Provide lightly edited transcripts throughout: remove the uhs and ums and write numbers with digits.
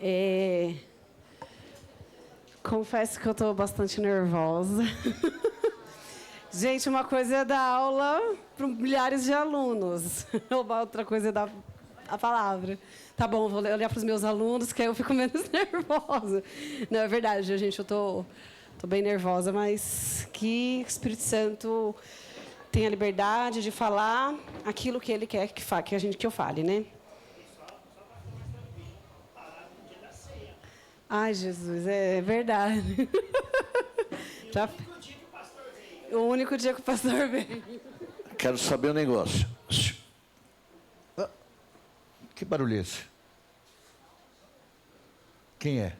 É, confesso que eu estou bastante nervosa. Gente, uma coisa é dar aula para milhares de alunos, outra coisa é dar a palavra. Tá bom, vou olhar para os meus alunos, que aí eu fico menos nervosa. Não, é verdade, gente, eu tô bem nervosa, mas que o Espírito Santo tenha liberdade de falar aquilo que Ele quer que eu fale, né? Ai, Jesus, é verdade. Já... O único dia que o pastor vem. Quero saber um negócio. Que barulho é esse? Quem é?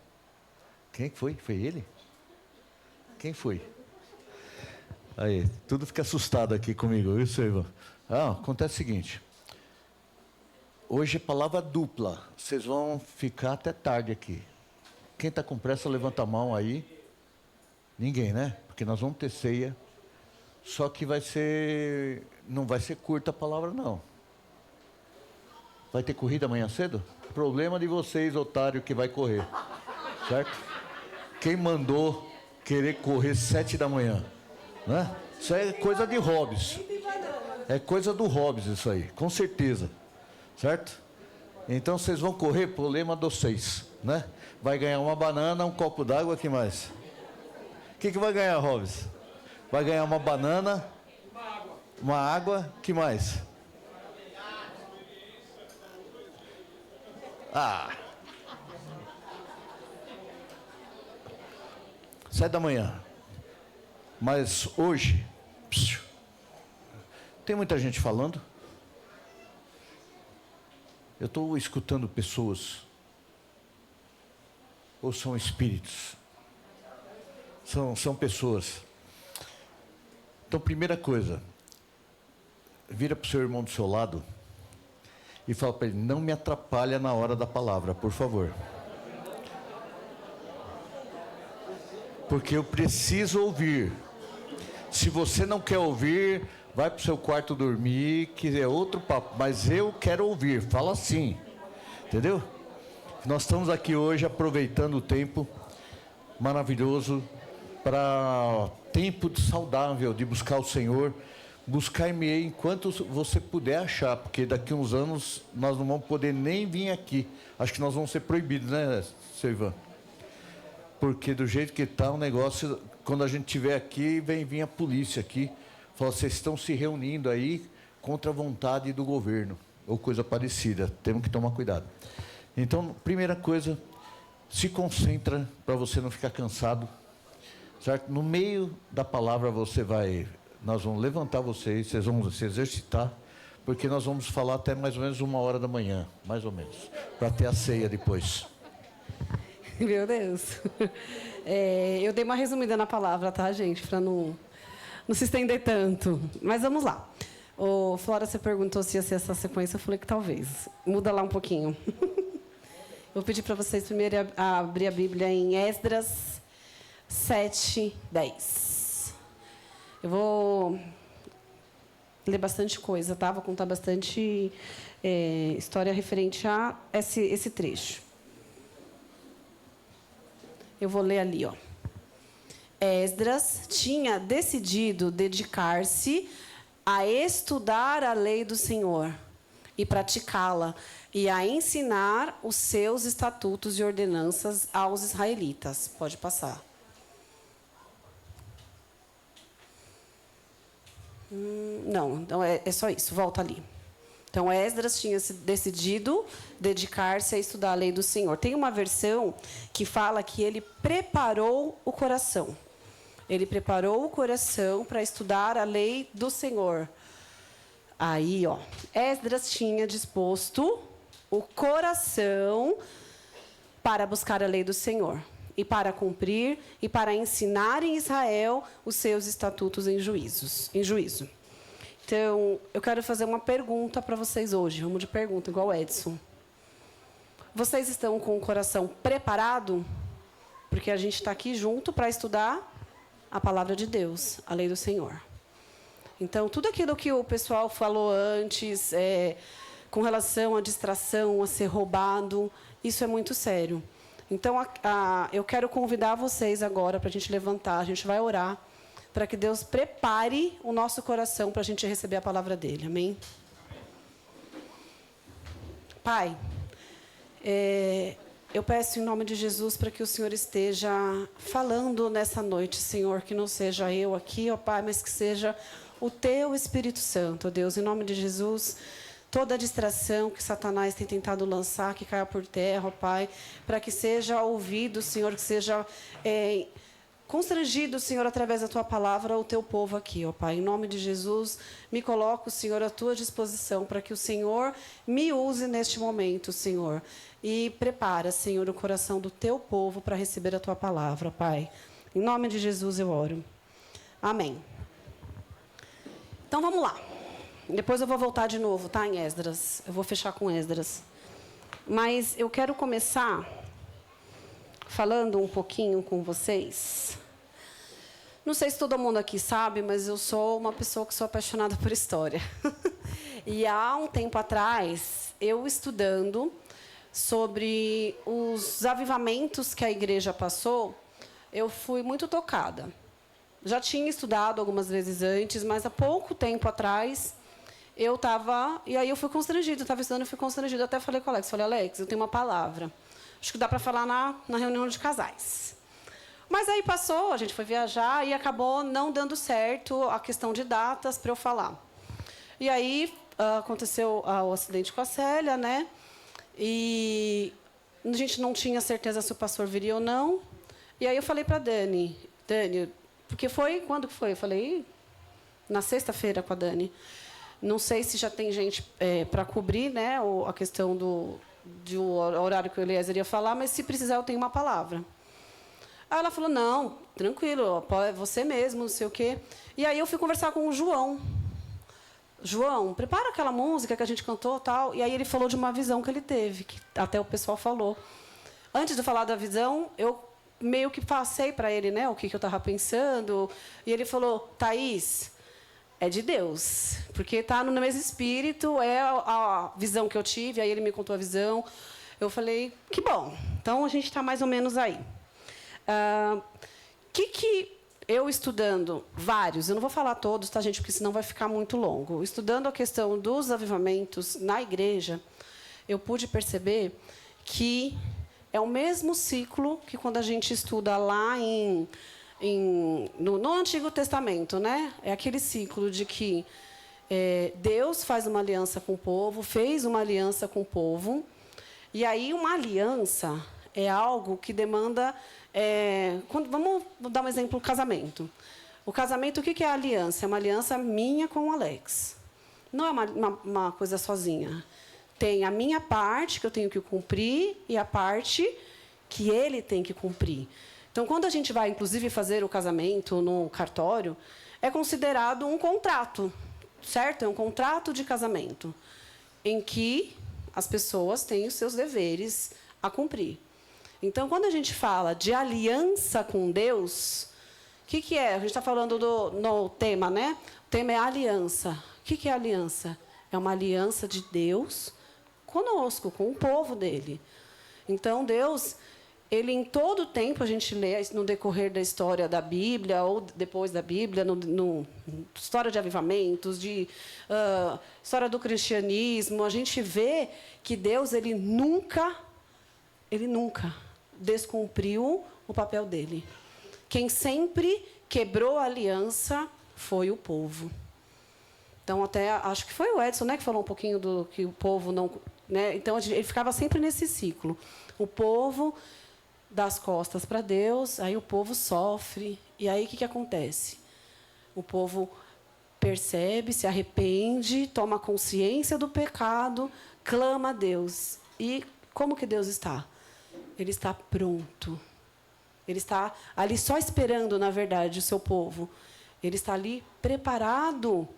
Quem foi? Foi ele? Quem foi? Aí, tudo fica assustado aqui comigo, viu, seu Ivan? Acontece o seguinte. Hoje é palavra dupla. Vocês vão ficar até tarde aqui. Quem está com pressa, levanta a mão aí. Ninguém, né? Porque nós vamos ter ceia. Só que não vai ser curta a palavra, não. Vai ter corrida amanhã cedo? Problema de vocês, otário, que vai correr. Certo? Quem mandou querer correr 7 da manhã? Né? Isso é coisa de Hobbes. É coisa do Hobbes isso aí, com certeza. Certo? Então vocês vão correr, problema de vocês. Né? Vai ganhar uma banana, um copo d'água, o que mais? O que vai ganhar, Hobbes? Vai ganhar uma banana, uma água, o que mais? 7 da manhã. Mas hoje, tem muita gente falando. Eu estou escutando pessoas. Ou são espíritos? São pessoas. Então, primeira coisa, vira para o seu irmão do seu lado e fala para ele, não me atrapalha na hora da palavra, por favor. Porque eu preciso ouvir. Se você não quer ouvir, vai para o seu quarto dormir, que é outro papo. Mas eu quero ouvir, fala assim. Entendeu? Nós estamos aqui hoje aproveitando o tempo maravilhoso para tempo saudável de buscar o Senhor. Buscar-me enquanto você puder achar, porque daqui a uns anos nós não vamos poder nem vir aqui. Acho que nós vamos ser proibidos, né, seu Ivan? Porque do jeito que está o negócio, quando a gente estiver aqui, vem vir a polícia aqui, fala, vocês estão se reunindo aí contra a vontade do governo, ou coisa parecida, temos que tomar cuidado. Então, primeira coisa, se concentra para você não ficar cansado, certo? No meio da palavra nós vamos levantar vocês vão se exercitar, porque nós vamos falar até mais ou menos 1h da manhã, mais ou menos, para ter a ceia depois. Meu Deus. Eu dei uma resumida na palavra, tá, gente? Para não se estender tanto. Mas vamos lá. Flora, você perguntou se ia ser essa sequência. Eu falei que talvez. Muda lá um pouquinho. Vou pedir para vocês primeiro abrir a Bíblia em Esdras 7:10. Eu vou ler bastante coisa, tá? Vou contar bastante história referente a esse trecho. Eu vou ler ali, ó. Esdras tinha decidido dedicar-se a estudar a lei do Senhor e praticá-la, e a ensinar os seus estatutos e ordenanças aos israelitas. Pode passar. Não, então é só isso, volta ali. Então, Esdras tinha decidido dedicar-se a estudar a lei do Senhor. Tem uma versão que fala que ele preparou o coração. Ele preparou o coração para estudar a lei do Senhor. Aí, ó, Esdras tinha disposto o coração para buscar a lei do Senhor, e para cumprir, e para ensinar em Israel os seus estatutos em juízo. Então, eu quero fazer uma pergunta para vocês hoje. Vamos de pergunta, igual o Edson. Vocês estão com o coração preparado? Porque a gente está aqui junto para estudar a palavra de Deus, a lei do Senhor. Então, tudo aquilo que o pessoal falou antes, com relação à distração, a ser roubado. Isso é muito sério. Então, eu quero convidar vocês agora para a gente levantar, a gente vai orar, para que Deus prepare o nosso coração para a gente receber a palavra dele. Amém? Pai, eu peço em nome de Jesus para que o Senhor esteja falando nessa noite, Senhor, que não seja eu aqui, ó Pai, mas que seja o Teu Espírito Santo, ó Deus, em nome de Jesus. Toda a distração que Satanás tem tentado lançar, que caia por terra, ó Pai, para que seja ouvido, Senhor, que seja constrangido, Senhor, através da Tua palavra, o Teu povo aqui, ó Pai. Em nome de Jesus, me coloco, Senhor, à Tua disposição, para que o Senhor me use neste momento, Senhor. E prepara, Senhor, o coração do Teu povo para receber a Tua palavra, Pai. Em nome de Jesus eu oro. Amém. Então, vamos lá. Depois eu vou voltar de novo, tá, em Esdras. Eu vou fechar com Esdras. Mas eu quero começar falando um pouquinho com vocês. Não sei se todo mundo aqui sabe, mas eu sou uma pessoa que sou apaixonada por história. E há um tempo atrás, eu estudando sobre os avivamentos que a igreja passou, eu fui muito tocada. Já tinha estudado algumas vezes antes, mas há pouco tempo atrás eu estava... E aí eu fui constrangida, eu estava estudando e fui constrangida. Até falei com o Alex, Alex, eu tenho uma palavra. Acho que dá para falar na reunião de casais. Mas aí passou, a gente foi viajar e acabou não dando certo a questão de datas para eu falar. E aí aconteceu o acidente com a Célia, né? E a gente não tinha certeza se o pastor viria ou não. E aí eu falei para Dani, porque foi... Quando que foi? Eu falei na sexta-feira com a Dani. Não sei se já tem gente para cobrir, né, a questão do horário que o Eliezer ia falar, mas se precisar eu tenho uma palavra. Aí ela falou, não, tranquilo, é você mesmo, não sei o quê. E aí eu fui conversar com o João. João, prepara aquela música que a gente cantou tal. E aí ele falou de uma visão que ele teve, que até o pessoal falou. Antes de falar da visão, eu meio que passei para ele, né, o que eu estava pensando. E ele falou, Thaís, é de Deus, porque está no mesmo espírito, é a visão que eu tive. Aí ele me contou a visão. Eu falei, que bom. Então, a gente está mais ou menos aí. Que eu estudando vários, eu não vou falar todos, tá, gente, porque senão vai ficar muito longo. Estudando a questão dos avivamentos na igreja, eu pude perceber que é o mesmo ciclo que quando a gente estuda lá no Antigo Testamento, né? É aquele ciclo de que Deus faz uma aliança com o povo, fez uma aliança com o povo, e aí uma aliança é algo que demanda... vamos dar um exemplo, o casamento. O casamento, o que é a aliança? É uma aliança minha com o Alex. Não é uma coisa sozinha. Tem a minha parte, que eu tenho que cumprir, e a parte que ele tem que cumprir. Então, quando a gente vai, inclusive, fazer o casamento no cartório, é considerado um contrato, certo? É um contrato de casamento, em que as pessoas têm os seus deveres a cumprir. Então, quando a gente fala de aliança com Deus, o que é? A gente está falando no tema, né? O tema é aliança. O que é aliança? É uma aliança de Deus conosco, com o povo dele. Então, Deus... Ele, em todo o tempo, a gente lê no decorrer da história da Bíblia, ou depois da Bíblia, história de avivamentos, história do cristianismo, a gente vê que Deus ele nunca descumpriu o papel dele. Quem sempre quebrou a aliança foi o povo. Então, até acho que foi o Edson, né, que falou um pouquinho do que o povo não... Né? Então, ele ficava sempre nesse ciclo. O povo... das costas para Deus, aí o povo sofre. E aí o que acontece? O povo percebe, se arrepende, toma consciência do pecado, clama a Deus. E como que Deus está? Ele está pronto. Ele está ali só esperando, na verdade, o seu povo. Ele está ali preparado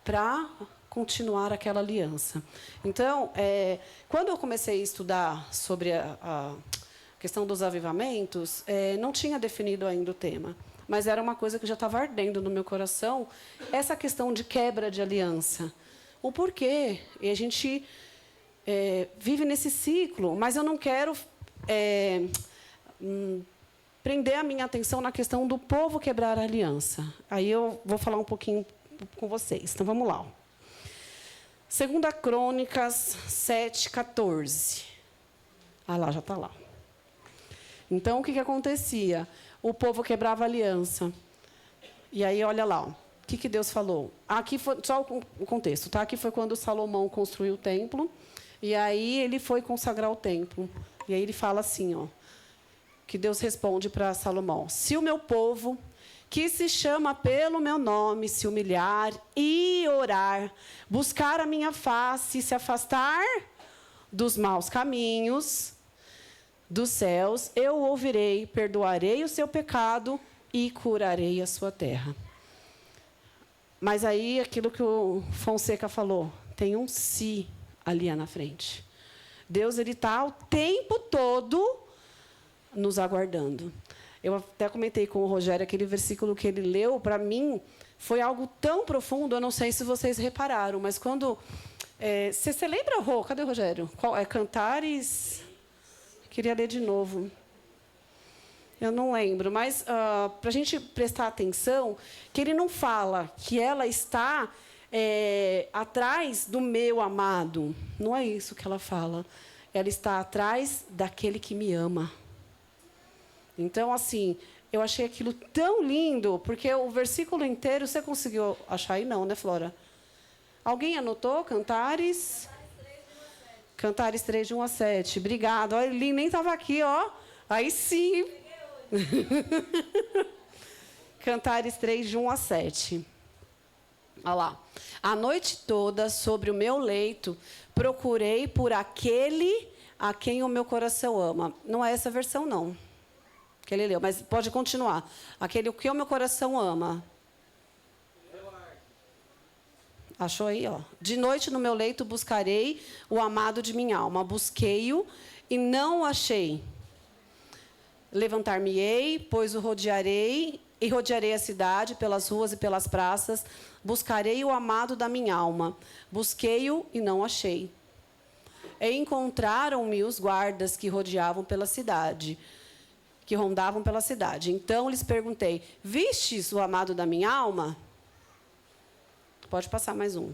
para continuar aquela aliança. Então, quando eu comecei a estudar sobre a questão dos avivamentos, não tinha definido ainda o tema, mas era uma coisa que já estava ardendo no meu coração, essa questão de quebra de aliança. O porquê? E a gente vive nesse ciclo, mas eu não quero prender a minha atenção na questão do povo quebrar a aliança. Aí eu vou falar um pouquinho com vocês. Então, vamos lá. 2 Crônicas 7:14. Ah, lá, já está lá. Então, o que acontecia? O povo quebrava a aliança. E aí, olha lá, o que Deus falou. Aqui foi só o contexto, tá? Aqui foi quando Salomão construiu o templo. E aí ele foi consagrar o templo. E aí ele fala assim, ó, que Deus responde para Salomão: se o meu povo, que se chama pelo meu nome, se humilhar e orar, buscar a minha face e se afastar dos maus caminhos dos céus, eu o ouvirei, perdoarei o seu pecado e curarei a sua terra. Mas aí, aquilo que o Fonseca falou, tem um "se" ali na frente. Deus está o tempo todo nos aguardando. Eu até comentei com o Rogério, aquele versículo que ele leu, para mim, foi algo tão profundo, eu não sei se vocês repararam, mas quando... Você lembra, Rô? Cadê o Rogério? Qual é? Cantares... Queria ler de novo. Eu não lembro, mas para a gente prestar atenção, que ele não fala que ela está atrás do meu amado. Não é isso que ela fala. Ela está atrás daquele que me ama. Então, assim, eu achei aquilo tão lindo, porque o versículo inteiro, você conseguiu achar aí? Não, né, Flora? Alguém anotou? Cantares? Cantares 3, de 1 a 7. Obrigada. Olha, ele nem estava aqui, ó. Aí sim. Cantares 3, de 1 a 7. Olha lá. A noite toda, sobre o meu leito, procurei por aquele a quem o meu coração ama. Não é essa versão, não, que ele leu, mas pode continuar. Aquele que o meu coração ama. Achou aí, ó. De noite no meu leito buscarei o amado de minha alma. Busquei-o e não o achei. Levantar-me-ei, pois o rodearei e rodearei a cidade pelas ruas e pelas praças. Buscarei o amado da minha alma. Busquei-o e não o achei. E encontraram-me os guardas que rodeavam pela cidade, que rondavam pela cidade. Então lhes perguntei: vistes o amado da minha alma? Pode passar mais um.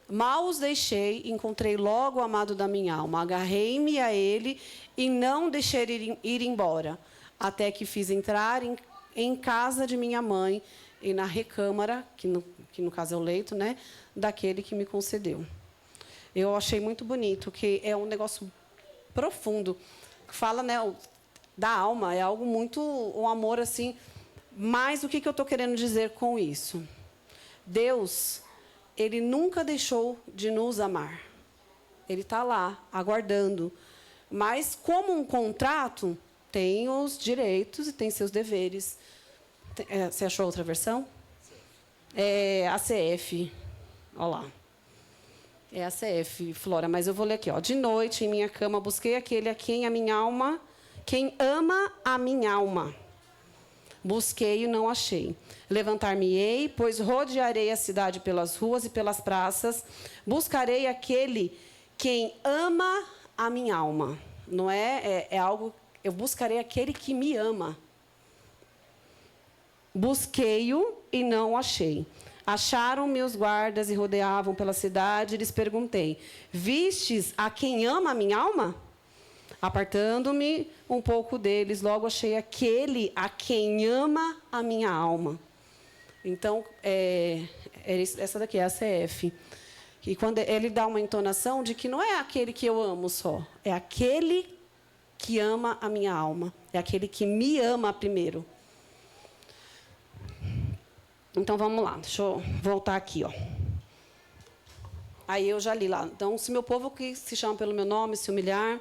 Mal os deixei, encontrei logo o amado da minha alma. Agarrei-me a ele e não deixei ir embora, até que fiz entrar em casa de minha mãe e na recâmara, que no caso é o leito, né, daquele que me concedeu. Eu achei muito bonito, que é um negócio profundo. Fala, né, da alma, é algo muito, um amor assim. Mas o que eu estou querendo dizer com isso? Deus, ele nunca deixou de nos amar. Ele está lá, aguardando. Mas, como um contrato, tem os direitos e tem seus deveres. Você achou outra versão? É a CF. Olha lá. É a CF, Flora, mas eu vou ler aqui. Ó. De noite, em minha cama, busquei aquele a quem a minha alma... Quem ama a minha alma. Busquei e não achei. Levantar-me-ei, pois rodearei a cidade pelas ruas e pelas praças. Buscarei aquele quem ama a minha alma. Não é algo... Eu buscarei aquele que me ama. Busquei-o e não achei. Acharam-me os guardas e rodeavam pela cidade. E lhes perguntei: vistes a quem ama a minha alma? Apartando-me um pouco deles, logo achei aquele a quem ama a minha alma. Então, essa daqui é a CF. E quando ele dá uma entonação de que não é aquele que eu amo só, é aquele que ama a minha alma, é aquele que me ama primeiro. Então, vamos lá, deixa eu voltar aqui, ó. Aí eu já li lá. Então, se meu povo que se chama pelo meu nome se humilhar...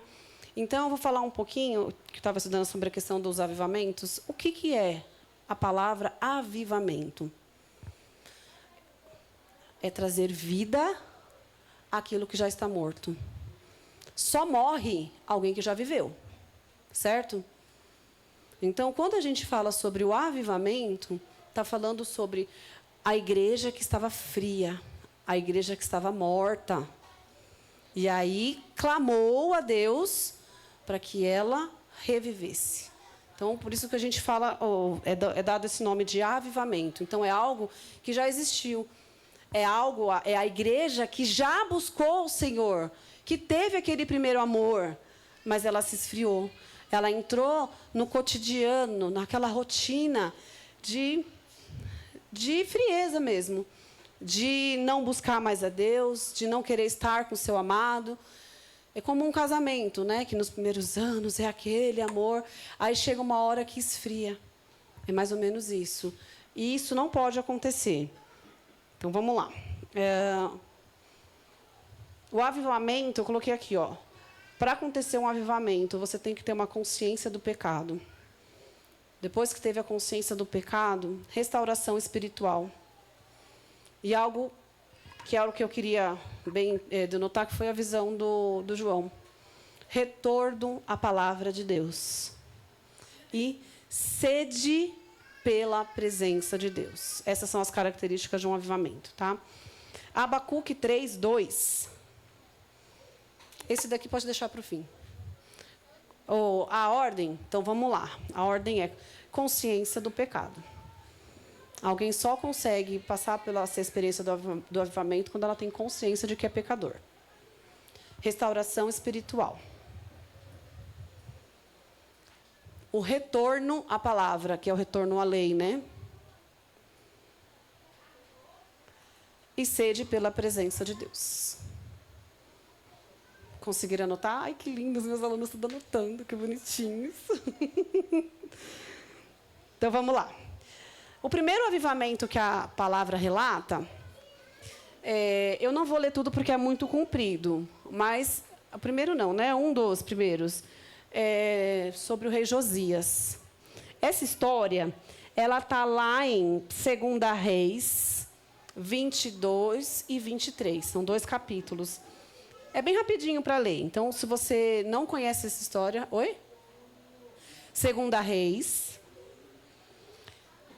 Então, eu vou falar um pouquinho, que eu estava estudando sobre a questão dos avivamentos. O que é a palavra avivamento? É trazer vida àquilo que já está morto. Só morre alguém que já viveu, certo? Então, quando a gente fala sobre o avivamento, está falando sobre a igreja que estava fria, a igreja que estava morta. E aí clamou a Deus para que ela revivesse. Então, por isso que a gente fala, é dado esse nome de avivamento. Então, é algo que já existiu. É a igreja que já buscou o Senhor, que teve aquele primeiro amor, mas ela se esfriou. Ela entrou no cotidiano, naquela rotina de frieza mesmo, de não buscar mais a Deus, de não querer estar com o seu amado. É como um casamento, né? Que nos primeiros anos é aquele amor, aí chega uma hora que esfria. É mais ou menos isso. E isso não pode acontecer. Então, vamos lá. O avivamento, eu coloquei aqui, ó. Para acontecer um avivamento, você tem que ter uma consciência do pecado. Depois que teve a consciência do pecado, restauração espiritual. E algo que é o que eu queria bem denotar, que foi a visão do João. Retorno à palavra de Deus. E sede pela presença de Deus. Essas são as características de um avivamento, tá? Abacuque 3:2. Esse daqui pode deixar para o fim. A ordem, então vamos lá. A ordem é consciência do pecado. Alguém só consegue passar pela essa experiência do avivamento quando ela tem consciência de que é pecador. Restauração espiritual. O retorno à palavra, que é o retorno à lei, né? E sede pela presença de Deus. Conseguiram anotar? Ai, que lindo, os meus alunos estão anotando, que bonitinhos. Então, vamos lá. O primeiro avivamento que a palavra relata, eu não vou ler tudo porque é muito comprido, mas, o primeiro não, né? Um dos primeiros, sobre o rei Josias. Essa história, ela está lá em 2 Reis 22 e 23, são 2 capítulos. É bem rapidinho para ler, então, se você não conhece essa história... Oi? 2 Reis...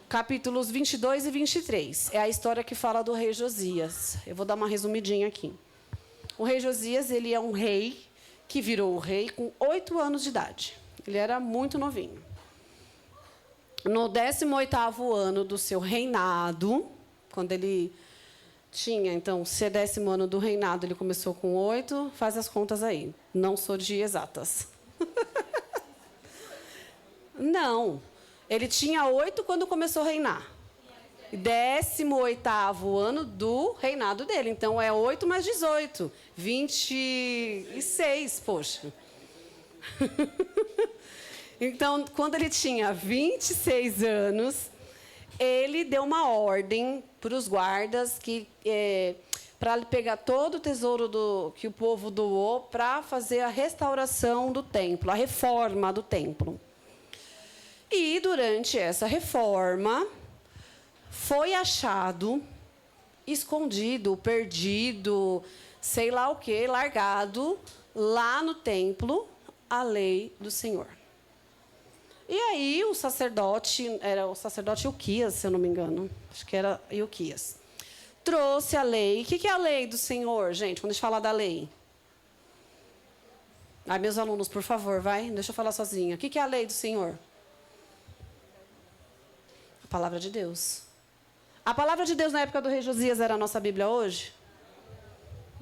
capítulos 22 e 23. É a história que fala do rei Josias. Eu vou dar uma resumidinha aqui. O rei Josias, ele é um rei que virou rei com 8 anos de idade. Ele era muito novinho. No 18º ano do seu reinado, quando ele tinha, então, se é 10º ano do reinado, ele começou com 8, faz as contas aí. Não sou de exatas. Não. Ele tinha 8 quando começou a reinar. 18º ano do reinado dele. Então, é 8 mais 18. 26, poxa. Então, quando ele tinha 26 anos, ele deu uma ordem para os guardas para pegar todo o tesouro que o povo doou para fazer a restauração do templo, a reforma do templo. E, durante essa reforma, foi achado, escondido, perdido, sei lá o quê, largado, lá no templo, a lei do Senhor. E aí, o sacerdote, era o sacerdote Ilquias, se eu não me engano, acho que era Ilquias, trouxe a lei. O que é a lei do Senhor, gente, quando a gente fala da lei? Ai, meus alunos, por favor, vai, deixa eu falar sozinha. O que é a lei do Senhor? A palavra de Deus. A palavra de Deus na época do rei Josias era a nossa Bíblia hoje?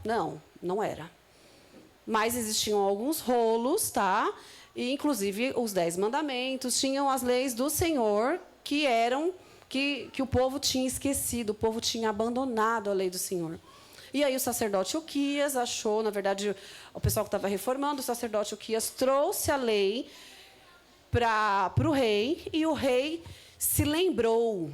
Não, não era. Mas existiam alguns rolos, tá? E, inclusive, os 10 mandamentos, tinham as leis do Senhor que o povo tinha esquecido, o povo tinha abandonado a lei do Senhor. E aí o sacerdote Ilquias achou, na verdade, o pessoal que estava reformando, o sacerdote Ilquias trouxe a lei para o rei, e o rei se lembrou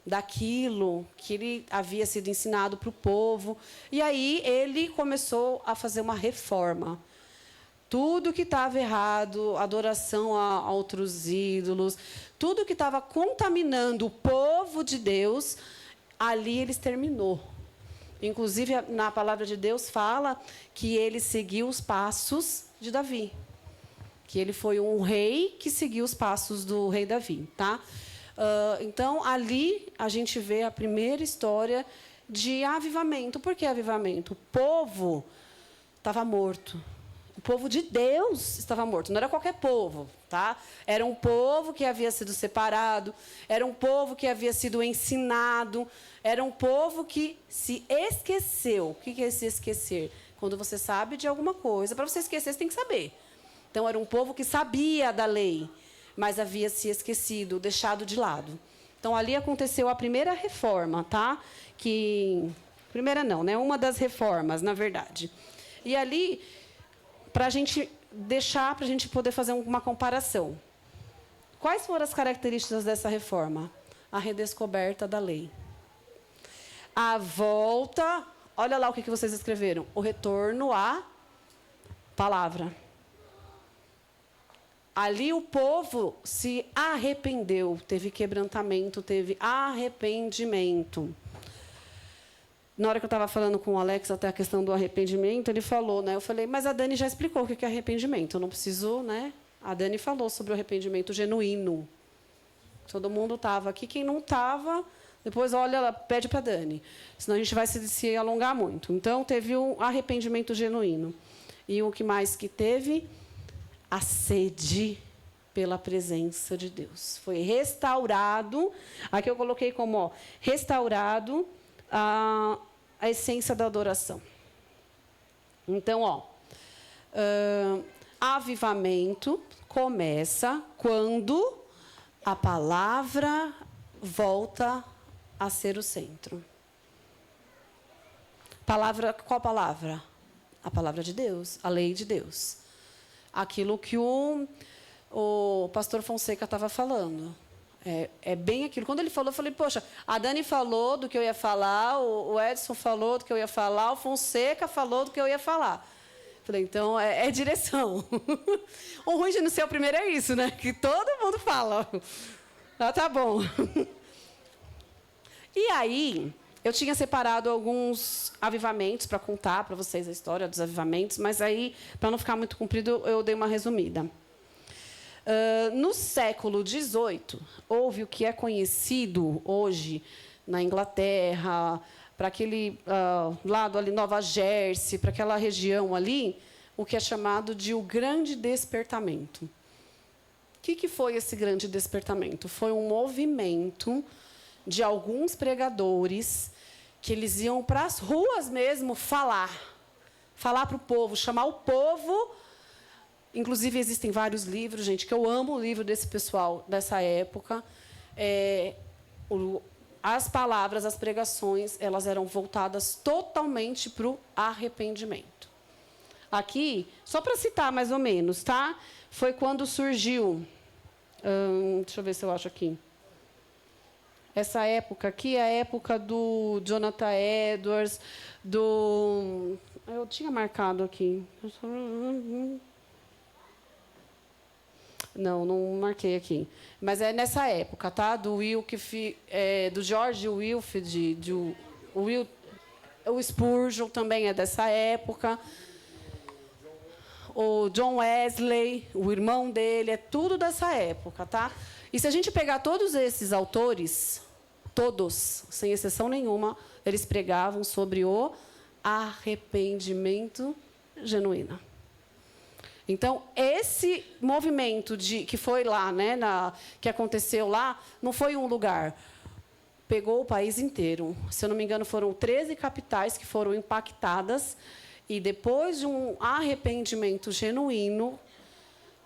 daquilo que ele havia sido ensinado para o povo. E aí ele começou a fazer uma reforma. Tudo que estava errado, adoração a outros ídolos, tudo que estava contaminando o povo de Deus, ali ele exterminou. Inclusive, na palavra de Deus fala que ele seguiu os passos de Davi. Que ele foi um rei que seguiu os passos do rei Davi, tá? Então, ali a gente vê a primeira história de avivamento. Por que avivamento? O povo estava morto. O povo de Deus estava morto. Não era qualquer povo, tá? Era um povo que havia sido separado, era um povo que havia sido ensinado, era um povo que se esqueceu. O que é se esquecer? Quando você sabe de alguma coisa, para você esquecer, você tem que saber. Então, era um povo que sabia da lei, mas havia se esquecido, deixado de lado. Então, ali aconteceu a primeira reforma, tá? Primeira não, né? Uma das reformas, na verdade. E ali, para a gente deixar, para a gente poder fazer uma comparação. Quais foram as características dessa reforma? A redescoberta da lei. A volta, olha lá o que vocês escreveram. O retorno à palavra. Ali o povo se arrependeu, teve quebrantamento, teve arrependimento. Na hora que eu estava falando com o Alex até a questão do arrependimento, ele falou, né? Eu falei, mas a Dani já explicou o que é arrependimento, eu não preciso, né? A Dani falou sobre o arrependimento genuíno. Todo mundo estava aqui, quem não estava, depois olha, pede para a Dani, senão a gente vai se alongar muito. Então, teve um arrependimento genuíno. E o que mais que teve? A sede pela presença de Deus. Foi restaurado, aqui eu coloquei como restaurado a essência da adoração. Então, avivamento começa quando a palavra volta a ser o centro. Qual palavra? A palavra de Deus, a lei de Deus. Aquilo que o pastor Fonseca estava falando. É bem aquilo. Quando ele falou, eu falei, poxa, a Dani falou do que eu ia falar, o Edson falou do que eu ia falar, o Fonseca falou do que eu ia falar. Falei, então, é direção. O ruim de não ser o primeiro é isso, né? Que todo mundo fala. Ah, tá bom. E aí, eu tinha separado alguns avivamentos para contar para vocês a história dos avivamentos, mas aí, para não ficar muito comprido, eu dei uma resumida. No século XVIII, houve o que é conhecido hoje na Inglaterra, para aquele lado ali, Nova Jersey, para aquela região ali, o que é chamado de o Grande Despertamento. O que foi esse Grande Despertamento? Foi um movimento de alguns pregadores que eles iam para as ruas mesmo falar para o povo, chamar o povo. Inclusive, existem vários livros, gente, que eu amo o livro desse pessoal, dessa época. As palavras, as pregações, elas eram voltadas totalmente para o arrependimento. Aqui, só para citar mais ou menos, tá? Foi quando surgiu... deixa eu ver se eu acho aqui. Essa época aqui é a época do Jonathan Edwards, eu tinha marcado aqui. Não marquei aqui. Mas é nessa época, tá? Do George Wilfrid, o Spurgeon também é dessa época. O John Wesley, o irmão dele, é tudo dessa época, tá? E se a gente pegar todos esses autores, todos, sem exceção nenhuma, eles pregavam sobre o arrependimento genuíno. Então, esse movimento que foi lá, né, que aconteceu lá, não foi um lugar. Pegou o país inteiro. Se eu não me engano, foram 13 capitais que foram impactadas. E, depois de um arrependimento genuíno,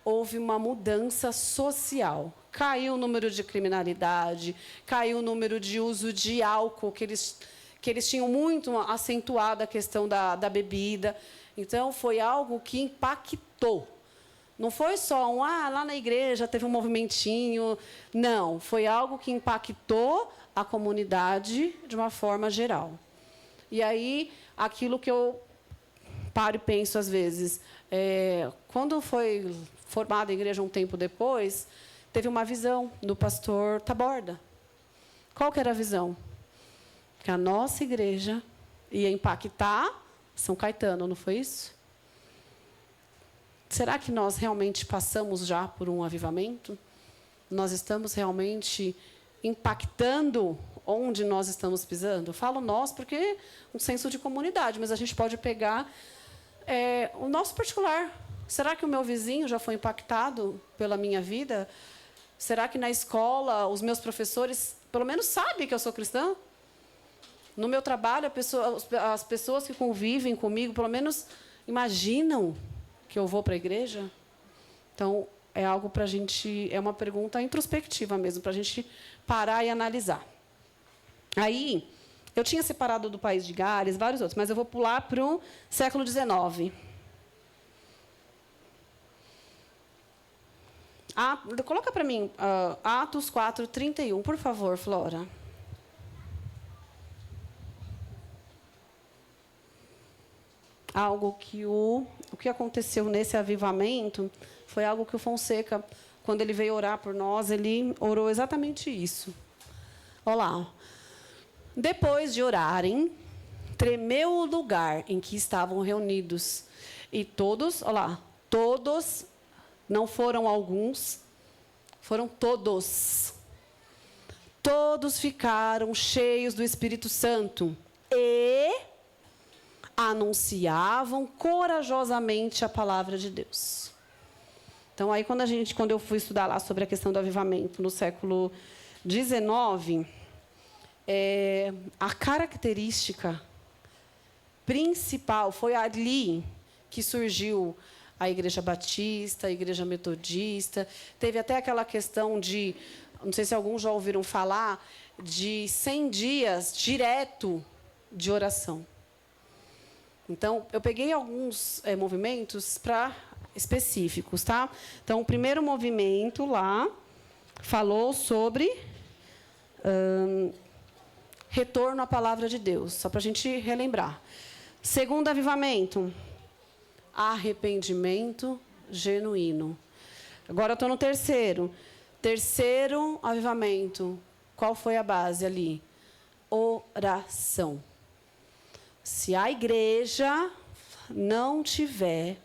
houve uma mudança social. Caiu o número de criminalidade, caiu o número de uso de álcool, que eles tinham muito acentuado a questão da bebida. Então, foi algo que impactou. Não foi só lá na igreja teve um movimentinho. Não, foi algo que impactou a comunidade de uma forma geral. E aí, aquilo que eu paro e penso às vezes, quando foi formada a igreja um tempo depois, teve uma visão do pastor Taborda. Qual que era a visão? Que a nossa igreja ia impactar São Caetano, não foi isso? Será que nós realmente passamos já por um avivamento? Nós estamos realmente impactando onde nós estamos pisando? Eu falo nós porque é um senso de comunidade, mas a gente pode pegar o nosso particular. Será que o meu vizinho já foi impactado pela minha vida? Será que na escola os meus professores, pelo menos, sabem que eu sou cristã? No meu trabalho, as pessoas que convivem comigo, pelo menos, imaginam que eu vou para a igreja? Então, é algo para a gente... É uma pergunta introspectiva mesmo, para a gente parar e analisar. Aí, eu tinha separado do País de Gales, vários outros, mas eu vou pular para o século XIX. Coloca para mim Atos 4:31, por favor, Flora. Algo que o que aconteceu nesse avivamento foi algo que o Fonseca, quando ele veio orar por nós, ele orou exatamente isso. Olha lá. Depois de orarem, tremeu o lugar em que estavam reunidos. E todos, olha lá, todos, não foram alguns, foram todos. Todos ficaram cheios do Espírito Santo e anunciavam corajosamente a palavra de Deus. Então, aí, quando eu fui estudar lá sobre a questão do avivamento no século XIX, a característica principal foi ali que surgiu a Igreja Batista, a Igreja Metodista. Teve até aquela questão de, não sei se alguns já ouviram falar, de 100 dias direto de oração. Então, eu peguei alguns movimentos específicos, tá? Então, o primeiro movimento lá falou sobre retorno à palavra de Deus, só para a gente relembrar. Segundo avivamento, arrependimento genuíno. Agora eu estou no terceiro. Terceiro avivamento. Qual foi a base ali? Oração. Se a igreja não tiver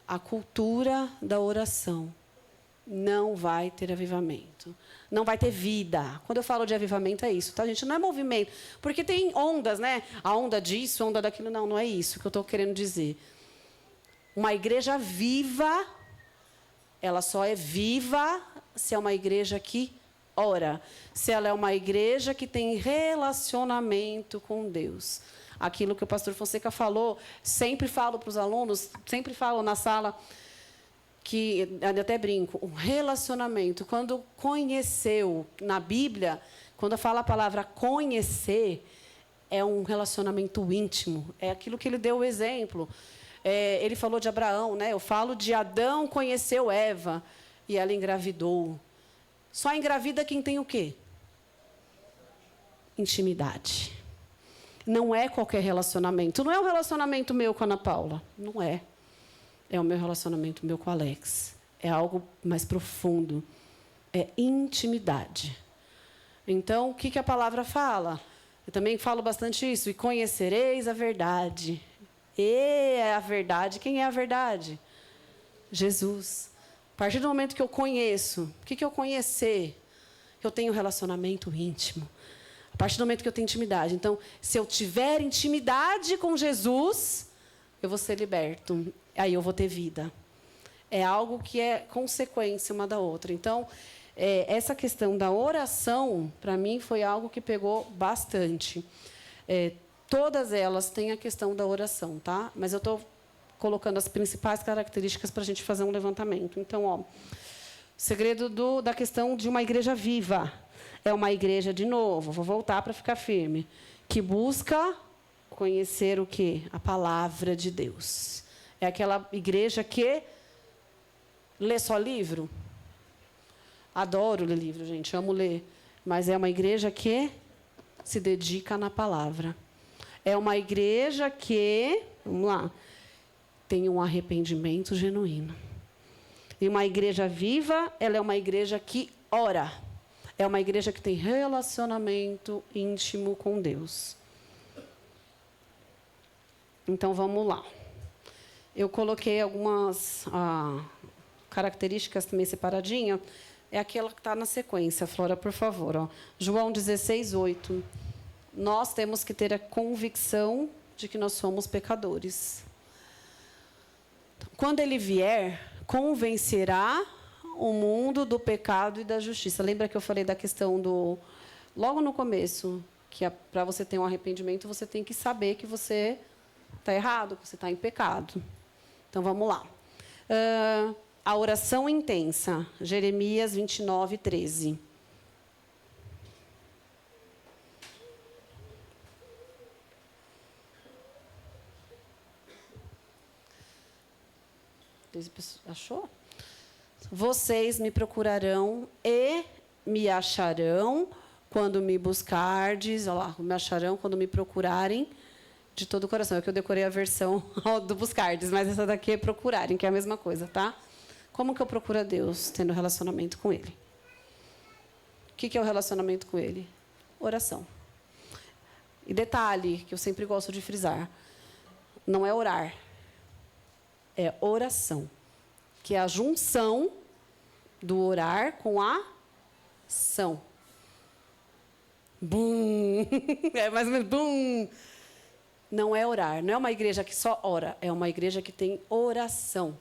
a cultura da oração, não vai ter avivamento. Não vai ter vida. Quando eu falo de avivamento, é isso, tá, gente? Não é movimento. Porque tem ondas, né? A onda disso, a onda daquilo. Não, não é isso que eu estou querendo dizer. Uma igreja viva, ela só é viva se é uma igreja que ora. Se ela é uma igreja que tem relacionamento com Deus. Aquilo que o pastor Fonseca falou, sempre falo para os alunos, sempre falo na sala, que eu até brinco, um relacionamento. Quando conheceu, na Bíblia, quando fala a palavra conhecer, é um relacionamento íntimo. É aquilo que ele deu o exemplo. Ele falou de Abraão, né? Eu falo de Adão conheceu Eva e ela engravidou. Só engravida quem tem o quê? Intimidade. Não é qualquer relacionamento. Não é um relacionamento meu com a Ana Paula. Não é. É o meu relacionamento meu com o Alex. É algo mais profundo. É intimidade. Então, o que a palavra fala? Eu também falo bastante isso. E conhecereis a verdade. E a verdade, quem é a verdade? Jesus. A partir do momento que eu conheço, o que eu conhecer? Eu tenho relacionamento íntimo. A partir do momento que eu tenho intimidade. Então, se eu tiver intimidade com Jesus, eu vou ser liberto. Aí eu vou ter vida. É algo que é consequência uma da outra. Então, essa questão da oração, para mim, foi algo que pegou bastante. Todas elas têm a questão da oração, tá? Mas eu estou colocando as principais características para a gente fazer um levantamento. Então, o segredo da questão de uma igreja viva. É uma igreja, de novo, vou voltar para ficar firme, que busca conhecer o quê? A palavra de Deus. É aquela igreja que lê só livro. Adoro ler livro, gente, amo ler. Mas é uma igreja que se dedica na palavra. É uma igreja que, vamos lá, tem um arrependimento genuíno. E uma igreja viva, ela é uma igreja que ora. É uma igreja que tem relacionamento íntimo com Deus. Então, vamos lá. Eu coloquei algumas características também separadinha. É aquela que está na sequência, Flora, por favor. João 16:8. Nós temos que ter a convicção de que nós somos pecadores. quando ele vier, convencerá o mundo do pecado e da justiça. Lembra que eu falei da questão do... Logo no começo, que para você ter um arrependimento, você tem que saber que você está errado, que você está em pecado. Então, vamos lá. A oração intensa. Jeremias 29, 13. Achou? Vocês me procurarão e me acharão quando me buscardes. Olha lá, me acharão quando me procurarem de todo o coração. É que eu decorei a versão do buscardes, mas essa daqui é procurarem, que é a mesma coisa, tá? Como que eu procuro a Deus? Tendo relacionamento com Ele. O que é o relacionamento com Ele? Oração. E detalhe, que eu sempre gosto de frisar, não é orar. É oração, que é a junção do orar com a ação. Bum! É mais ou menos bum! Não é orar, não é uma igreja que só ora, é uma igreja que tem oração,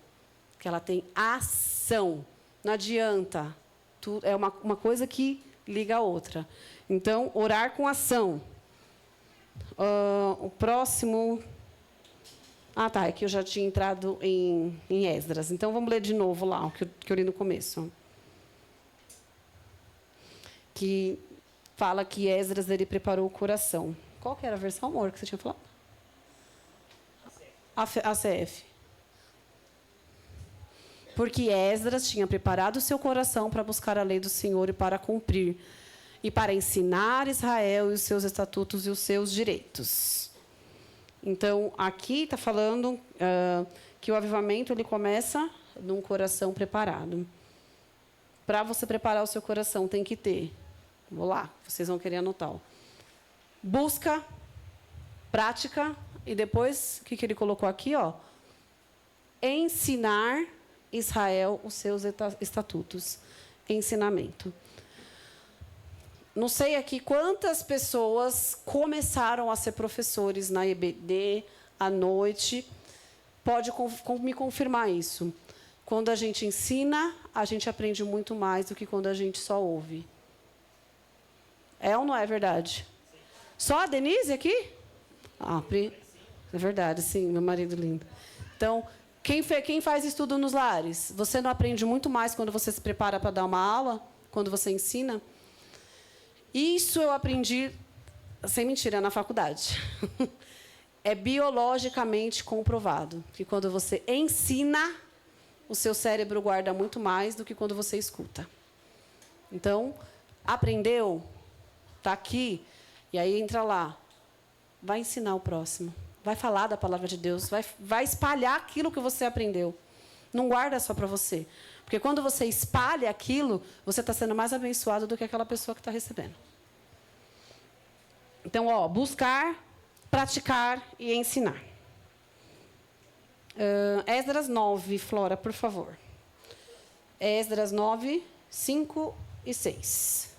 que ela tem ação. Não adianta, é uma coisa que liga a outra. Então, orar com ação. O próximo... Ah, tá, é que eu já tinha entrado em Esdras. Então, vamos ler de novo lá, o que eu li no começo. Que fala que Esdras ele preparou o coração. Qual que era a versão, amor, que você tinha falado? ACF. Porque Esdras tinha preparado o seu coração para buscar a lei do Senhor e para cumprir, e para ensinar Israel e os seus estatutos e os seus direitos. Então, aqui está falando que o avivamento ele começa num coração preparado. Para você preparar o seu coração, tem que ter... Vou lá, vocês vão querer anotar. Ó. Busca, prática, e depois, o que ele colocou aqui? Ó, ensinar Israel os seus estatutos. Ensinamento. Não sei aqui quantas pessoas começaram a ser professores na EBD à noite. Pode me confirmar isso. Quando a gente ensina, a gente aprende muito mais do que quando a gente só ouve. É ou não é verdade? Só a Denise aqui? Ah, é verdade, sim, meu marido lindo. Então, quem faz estudo nos lares? Você não aprende muito mais quando você se prepara para dar uma aula? Quando você ensina? Isso eu aprendi, sem mentira, na faculdade. É biologicamente comprovado que quando você ensina, o seu cérebro guarda muito mais do que quando você escuta. Então, aprendeu? Está aqui, e aí entra lá. Vai ensinar o próximo. Vai falar da palavra de Deus. Vai espalhar aquilo que você aprendeu. Não guarda só para você. Porque quando você espalha aquilo, você está sendo mais abençoado do que aquela pessoa que está recebendo. Então, ó, buscar, praticar e ensinar. Esdras 9, Flora, por favor. Esdras 9, 5 e 6.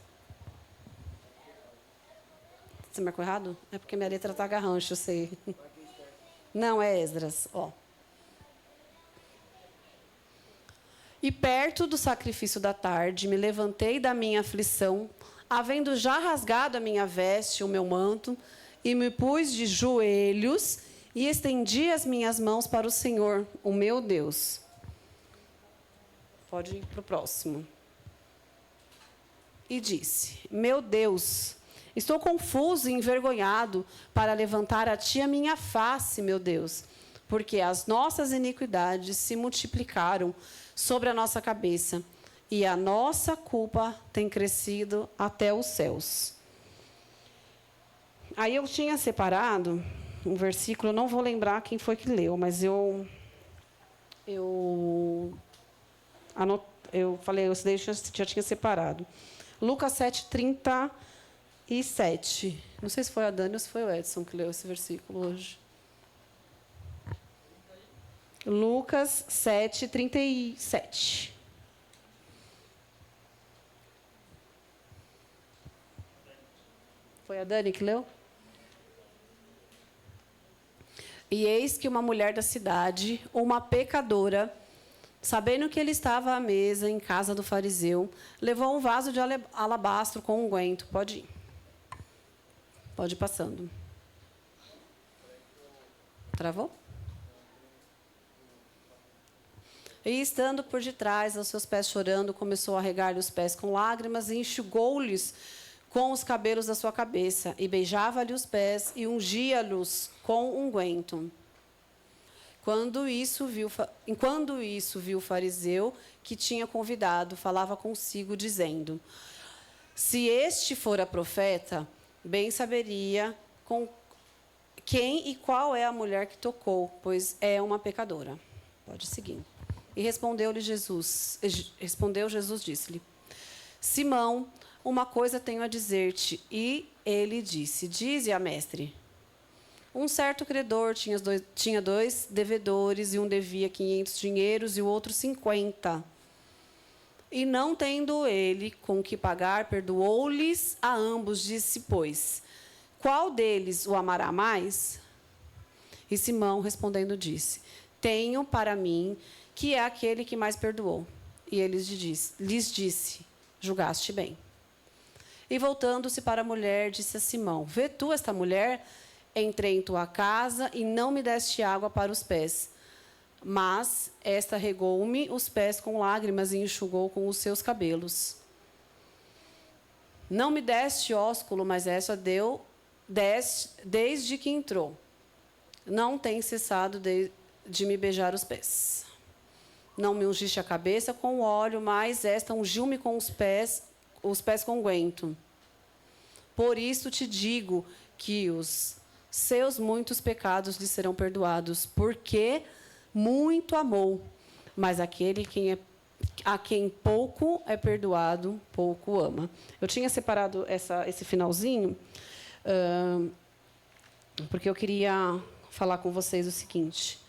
Você marcou errado? É porque minha letra está garrancho, eu sei. Não, é Esdras, ó. E perto do sacrifício da tarde, me levantei da minha aflição, havendo já rasgado a minha veste, o meu manto, e me pus de joelhos e estendi as minhas mãos para o Senhor, o meu Deus. Pode ir para o próximo. E disse: meu Deus, estou confuso e envergonhado para levantar a ti a minha face, meu Deus, porque as nossas iniquidades se multiplicaram sobre a nossa cabeça, e a nossa culpa tem crescido até os céus. Aí eu tinha separado um versículo, não vou lembrar quem foi que leu, mas eu falei, eu já tinha separado. Lucas 7:37. Não sei se foi a Dani ou se foi o Edson que leu esse versículo hoje. Lucas 7:37. Foi a Dani que leu? E eis que uma mulher da cidade, uma pecadora, sabendo que ele estava à mesa em casa do fariseu, levou um vaso de alabastro com unguento. Pode ir. Pode ir passando. Travou? E estando por detrás, aos seus pés chorando, começou a regar-lhe os pés com lágrimas e enxugou-lhes com os cabelos da sua cabeça, e beijava-lhe os pés e ungia-los com unguento. Enquanto isso viu o fariseu que tinha convidado, falava consigo, dizendo: se este fora profeta, bem saberia com quem e qual é a mulher que tocou, pois é uma pecadora. Pode seguir. E respondeu Jesus, disse-lhe: Simão, uma coisa tenho a dizer-te. E ele disse: dize a mestre. Um certo credor tinha dois devedores, e um devia 500 dinheiros e o outro 50. E não tendo ele com que pagar, perdoou-lhes a ambos, disse, pois, qual deles o amará mais? E Simão, respondendo, disse: tenho para mim que é aquele que mais perdoou. E ele lhes disse: julgaste bem. E voltando-se para a mulher, disse a Simão: vê tu esta mulher? Entrei em tua casa e não me deste água para os pés. Mas esta regou-me os pés com lágrimas e enxugou com os seus cabelos. Não me deste ósculo, mas essa deu desde que entrou. Não tem cessado de me beijar os pés. Não me ungiste a cabeça com óleo, mas esta ungiu-me com os pés com unguento. Por isso te digo que os seus muitos pecados lhe serão perdoados, porque muito amou. Mas aquele a quem pouco é perdoado, pouco ama. Eu tinha separado esse finalzinho, porque eu queria falar com vocês o seguinte.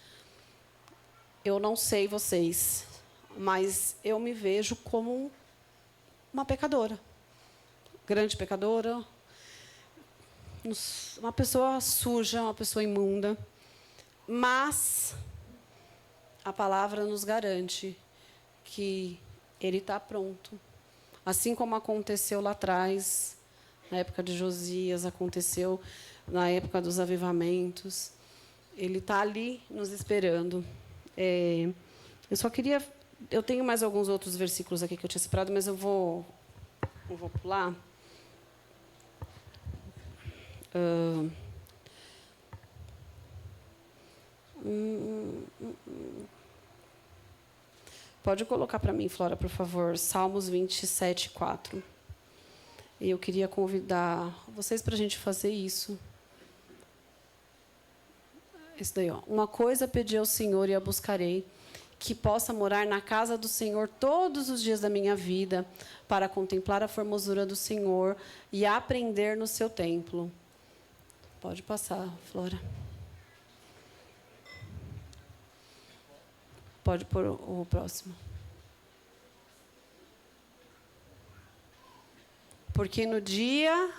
Eu não sei vocês, mas eu me vejo como uma pecadora. Grande pecadora. Uma pessoa suja, uma pessoa imunda. Mas a palavra nos garante que ele está pronto. Assim como aconteceu lá atrás, na época de Josias, aconteceu na época dos avivamentos. Ele está ali nos esperando. Eu só queria... Eu tenho mais alguns outros versículos aqui que eu tinha separado, mas eu vou pular. Pode colocar para mim, Flora, por favor, Salmos 27, 4. E eu queria convidar vocês para a gente fazer isso. Esse daí, ó. Uma coisa pedi ao Senhor e a buscarei, que possa morar na casa do Senhor todos os dias da minha vida, para contemplar a formosura do Senhor e aprender no seu templo. Pode passar, Flora. Pode pôr o próximo. Porque no dia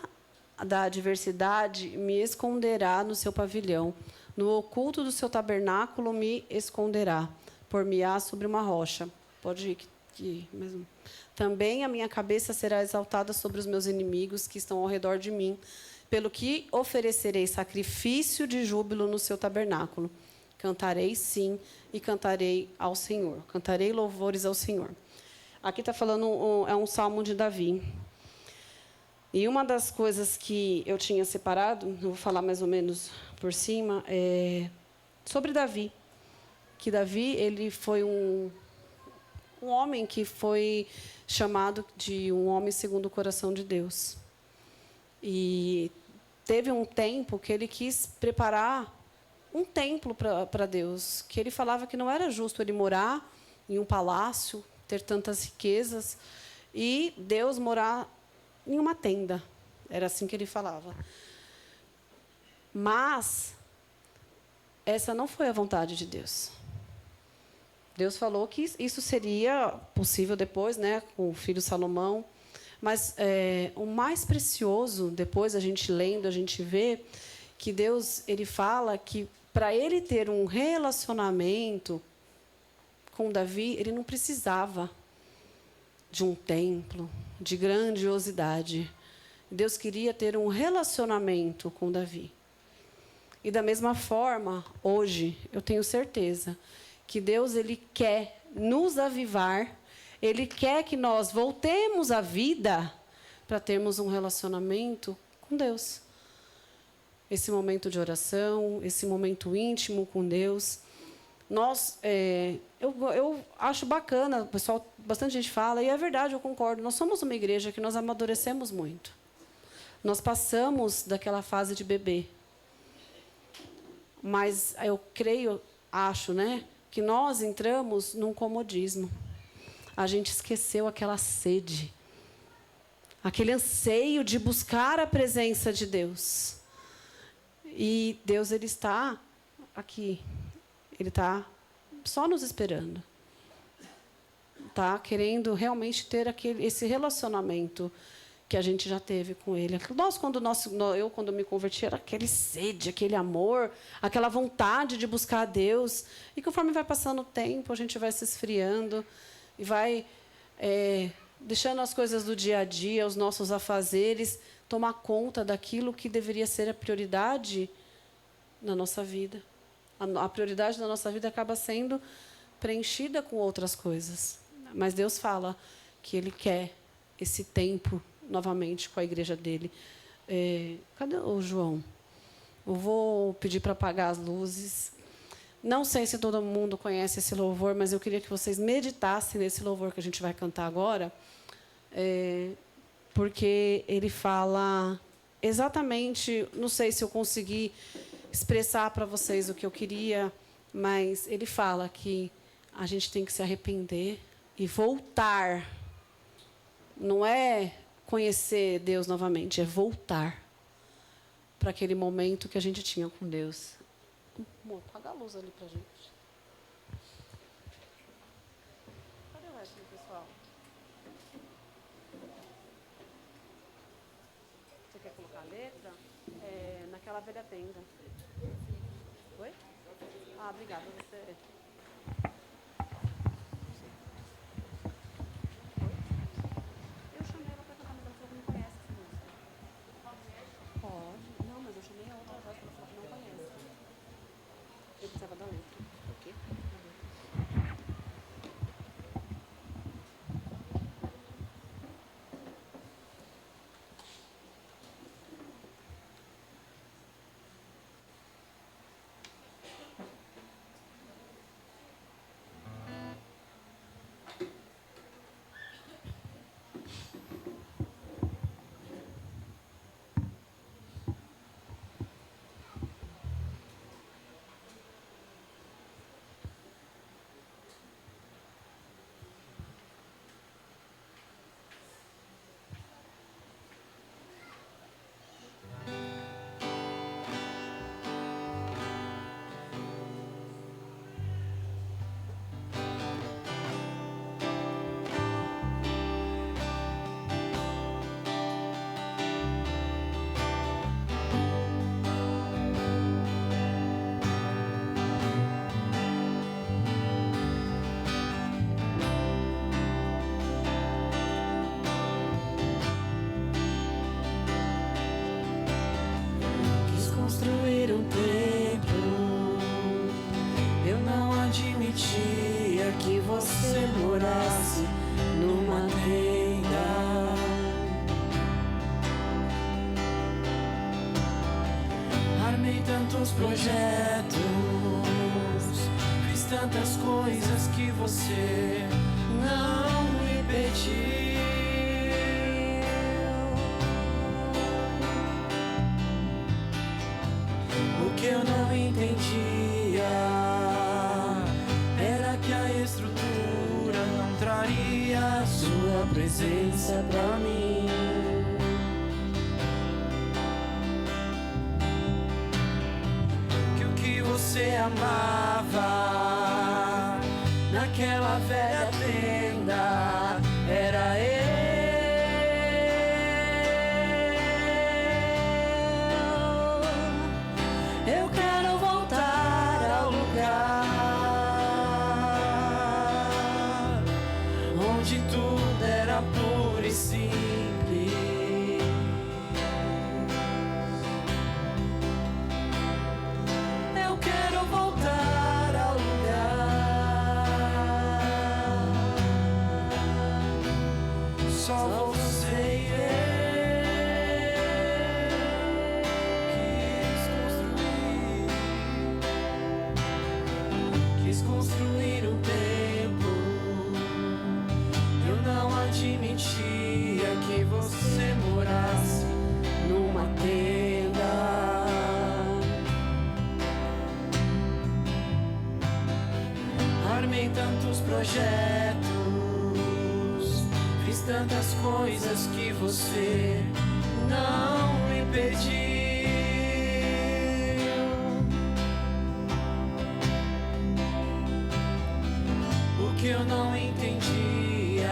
da adversidade me esconderá no seu pavilhão, no oculto do seu tabernáculo me esconderá, por-me-á sobre uma rocha. Pode ir aqui mesmo. Também a minha cabeça será exaltada sobre os meus inimigos que estão ao redor de mim, pelo que oferecerei sacrifício de júbilo no seu tabernáculo. Cantarei, sim, e cantarei ao Senhor. Cantarei louvores ao Senhor. Aqui está falando, é um salmo de Davi. E uma das coisas que eu tinha separado, eu vou falar mais ou menos por cima, é sobre Davi. Que Davi, ele foi um homem que foi chamado de um homem segundo o coração de Deus. E teve um tempo que ele quis preparar um templo para Deus, que ele falava que não era justo ele morar em um palácio, ter tantas riquezas, e Deus morar em uma tenda. Era assim que ele falava. Mas essa não foi a vontade de Deus. Deus falou que isso seria possível depois, né, com o filho Salomão. Mas o mais precioso, depois a gente lendo, a gente vê que Deus, ele fala que para ele ter um relacionamento com Davi, ele não precisava de um templo, de grandiosidade. Deus queria ter um relacionamento com Davi. E da mesma forma, hoje, eu tenho certeza que Deus, ele quer nos avivar, ele quer que nós voltemos à vida para termos um relacionamento com Deus. Esse momento de oração, esse momento íntimo com Deus. Eu acho bacana, o pessoal, bastante gente fala, e é verdade, eu concordo. Nós somos uma igreja que nós amadurecemos muito. Nós passamos daquela fase de bebê. Mas eu acho, né, que nós entramos num comodismo. A gente esqueceu aquela sede, aquele anseio de buscar a presença de Deus. E Deus, ele está aqui. Ele está só nos esperando. Está querendo realmente ter esse relacionamento que a gente já teve com Ele. Eu, quando me converti, era aquele sede, aquele amor, aquela vontade de buscar a Deus. E conforme vai passando o tempo, a gente vai se esfriando e vai deixando as coisas do dia a dia, os nossos afazeres, tomar conta daquilo que deveria ser a prioridade na nossa vida. A prioridade da nossa vida acaba sendo preenchida com outras coisas. Mas Deus fala que Ele quer esse tempo novamente com a igreja dele. Cadê o João? Eu vou pedir para apagar as luzes. Não sei se todo mundo conhece esse louvor, mas eu queria que vocês meditassem nesse louvor que a gente vai cantar agora, porque ele fala exatamente, não sei se eu consegui expressar para vocês o que eu queria, mas ele fala que a gente tem que se arrepender e voltar. Não é conhecer Deus novamente, é voltar para aquele momento que a gente tinha com Deus. Amor, apaga a luz ali para a gente. Cadê o resto do pessoal? Você quer colocar a letra? Naquela velha tenda. Oi? Ah, obrigada. Você... Eu chamei ela para cantar, mas ela falou que não conhece essa música. Pode. Não, mas eu chamei a outra voz, ela falou que não conhece. Eu precisava da letra. O quê? você morasse numa tenda. Armei tantos projetos, fiz tantas coisas que você não me pediu. O que eu não entendia era que a estrutura não traria sua presença pra mim. Que o que você amava naquela velha tenda era eu. Eu quero voltar tudo era puro e simples. Eu quero voltar ao lugar, só você e eu quis construir um templo. Eu não admitia que você morasse numa tenda. Armei tantos projetos, fiz tantas coisas que você não me pediu. O que eu não entendia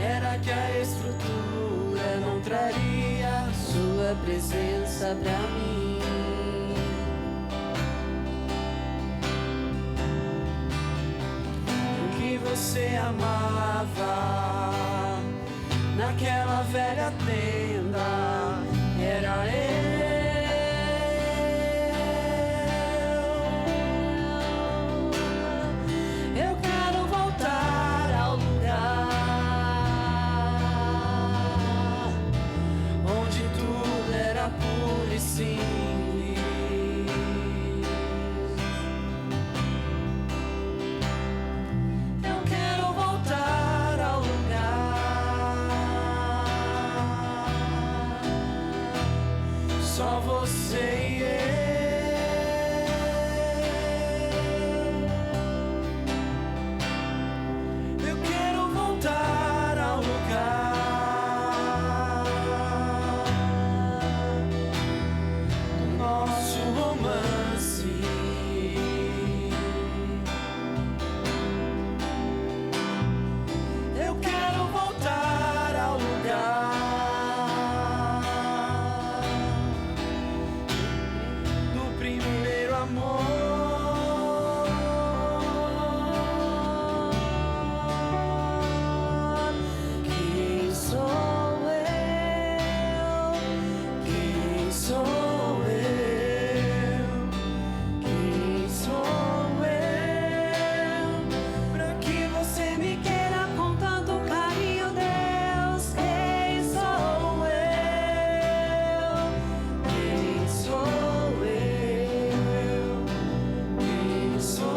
era que a estrutura não traria sua presença pra mim. O que você amava naquela velha tenda era eu quero voltar ao lugar onde tudo era puro e simples. Eu quero voltar ao lugar, só você e eu. Eu quero voltar ao lugar do nosso romance. Eu quero voltar ao lugar do primeiro amor. Quem sou eu? Quem sou eu? Quem sou eu? Pra que você me queira com tanto carinho, Deus? Quem sou eu? Quem sou eu? Quem sou eu?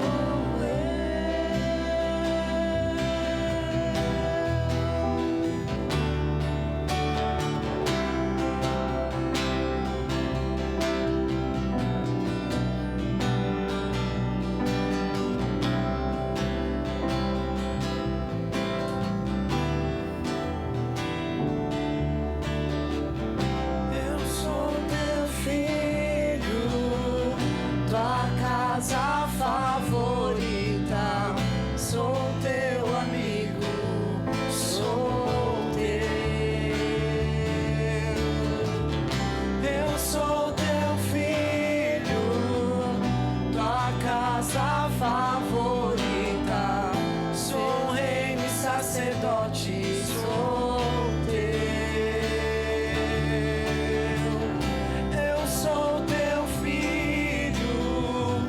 Eu sou teu filho, tua casa favorita. Sou teu amigo, sou teu. Eu sou teu filho, tua casa favorita. Sou reino e sacerdote, sou teu. Eu sou teu filho,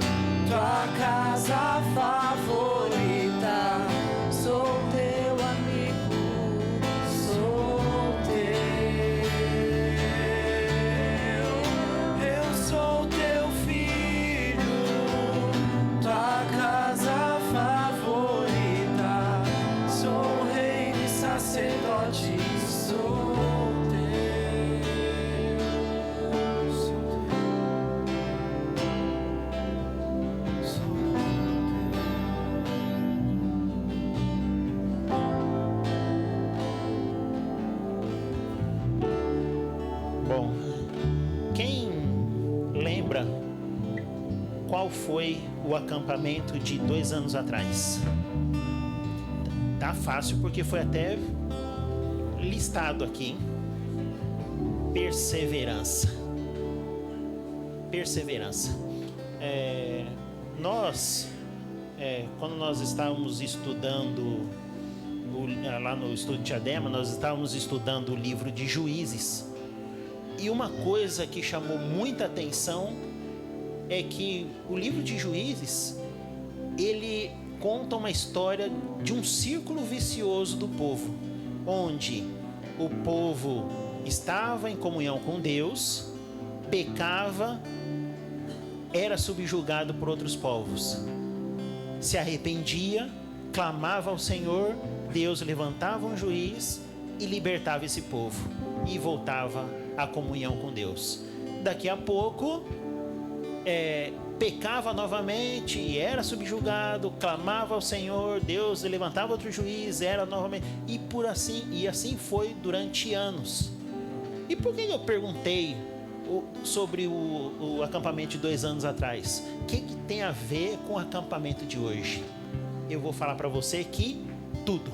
tua casa favorita. Sou teu amigo, sou teu. Eu sou teu filho, tua casa favorita. Sou reino e sacerdote, sou teu. Sou Bom, quem lembra qual foi o acampamento de 2 anos atrás? Tá fácil porque foi até listado aqui, hein? Perseverança. Perseverança. Quando nós estávamos estudando lá no estudo de Diadema, nós estávamos estudando o livro de Juízes. E uma coisa que chamou muita atenção é que o livro de Juízes, ele conta uma história de um círculo vicioso do povo, onde o povo estava em comunhão com Deus, pecava, era subjugado por outros povos, se arrependia, clamava ao Senhor, Deus levantava um juiz e libertava esse povo e voltava à comunhão com Deus. Daqui a pouco pecava novamente e era subjugado, clamava ao Senhor, Deus levantava outro juiz, era novamente, e assim foi durante anos. E por que eu perguntei sobre o acampamento de 2 anos atrás? O que tem a ver com o acampamento de hoje? Eu vou falar para você que tudo.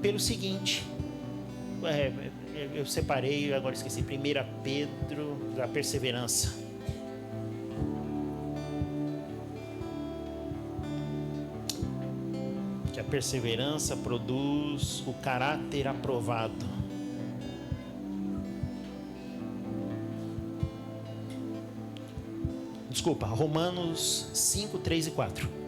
Pelo seguinte, eu separei, agora esqueci, 1 Pedro, da perseverança. Que a perseverança produz o caráter aprovado. Desculpa, Romanos 5, 3 e 4.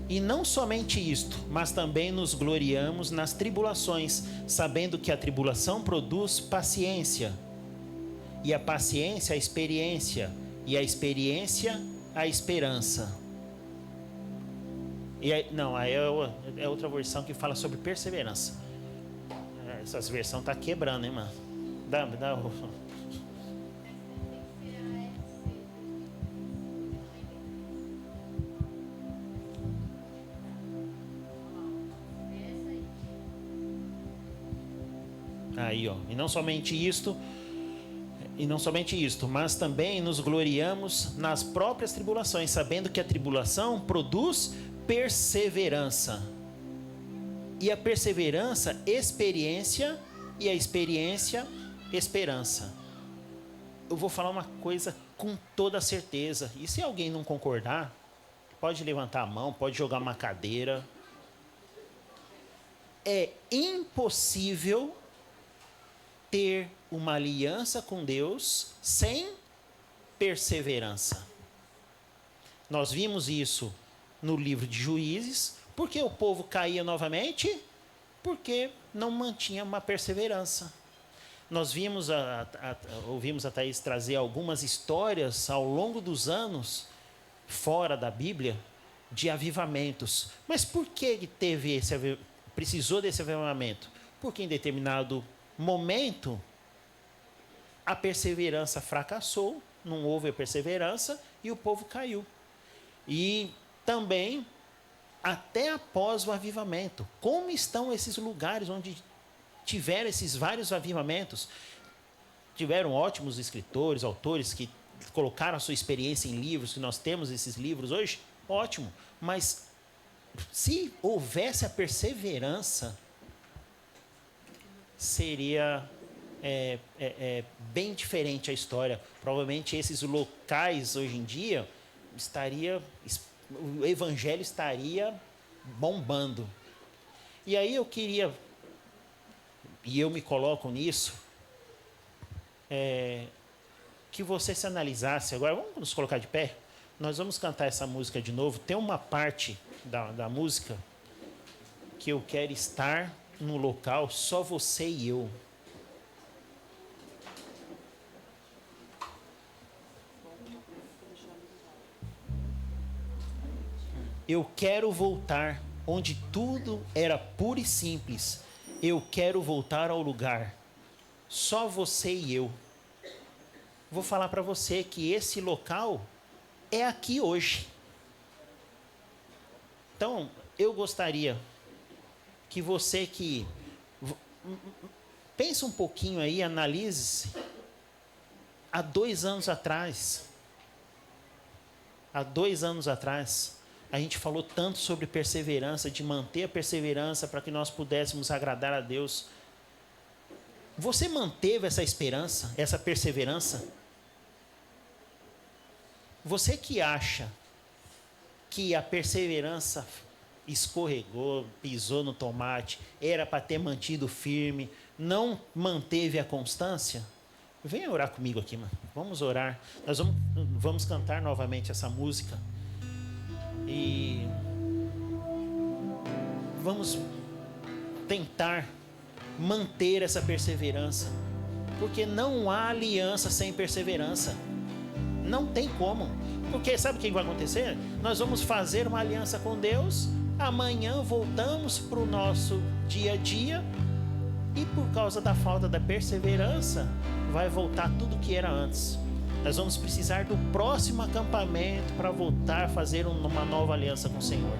E não somente isto, mas também nos gloriamos nas tribulações, sabendo que a tribulação produz paciência, e a paciência a experiência, e a experiência a esperança. Aí é outra versão que fala sobre perseverança. Essas versões tá quebrando, hein, mano? Dá. Aí, ó. E não somente isto, mas também nos gloriamos nas próprias tribulações, sabendo que a tribulação produz perseverança. E a perseverança, experiência, e a experiência, esperança. Eu vou falar uma coisa com toda certeza. E se alguém não concordar, pode levantar a mão, pode jogar uma cadeira. É impossível ter uma aliança com Deus sem perseverança. Nós vimos isso no livro de Juízes. Por que o povo caía novamente? Porque não mantinha uma perseverança. Nós ouvimos a Thaís trazer algumas histórias ao longo dos anos, fora da Bíblia, de avivamentos. Mas por que precisou desse avivamento? Porque em determinado momento a perseverança fracassou, não houve a perseverança e o povo caiu. E também, até após o avivamento, como estão esses lugares onde tiveram esses vários avivamentos? Tiveram ótimos escritores, autores que colocaram a sua experiência em livros, que nós temos esses livros hoje, ótimo, mas se houvesse a perseverança, seria bem diferente a história. Provavelmente esses locais hoje em dia o evangelho estaria bombando. E aí eu queria, e eu me coloco nisso, que você se analisasse. Agora vamos nos colocar de pé. Nós vamos cantar essa música de novo. Tem uma parte da música que eu quero estar no local, só você e eu. Eu quero voltar onde tudo era puro e simples. Eu quero voltar ao lugar, só você e eu. Vou falar para você que esse local é aqui hoje. Então, eu gostaria que você pense um pouquinho aí, analise. Há 2 anos atrás, a gente falou tanto sobre perseverança, de manter a perseverança para que nós pudéssemos agradar a Deus. Você manteve essa esperança, essa perseverança? Você que acha que a perseverança escorregou, pisou no tomate, era para ter mantido firme, não manteve a constância, venha orar comigo aqui, mano. Vamos orar. Nós vamos cantar novamente essa música. E vamos tentar manter essa perseverança. Porque não há aliança sem perseverança. Não tem como. Porque sabe o que vai acontecer? Nós vamos fazer uma aliança com Deus, amanhã voltamos para o nosso dia a dia, e por causa da falta da perseverança, vai voltar tudo que era antes. Nós vamos precisar do próximo acampamento para voltar a fazer uma nova aliança com o Senhor.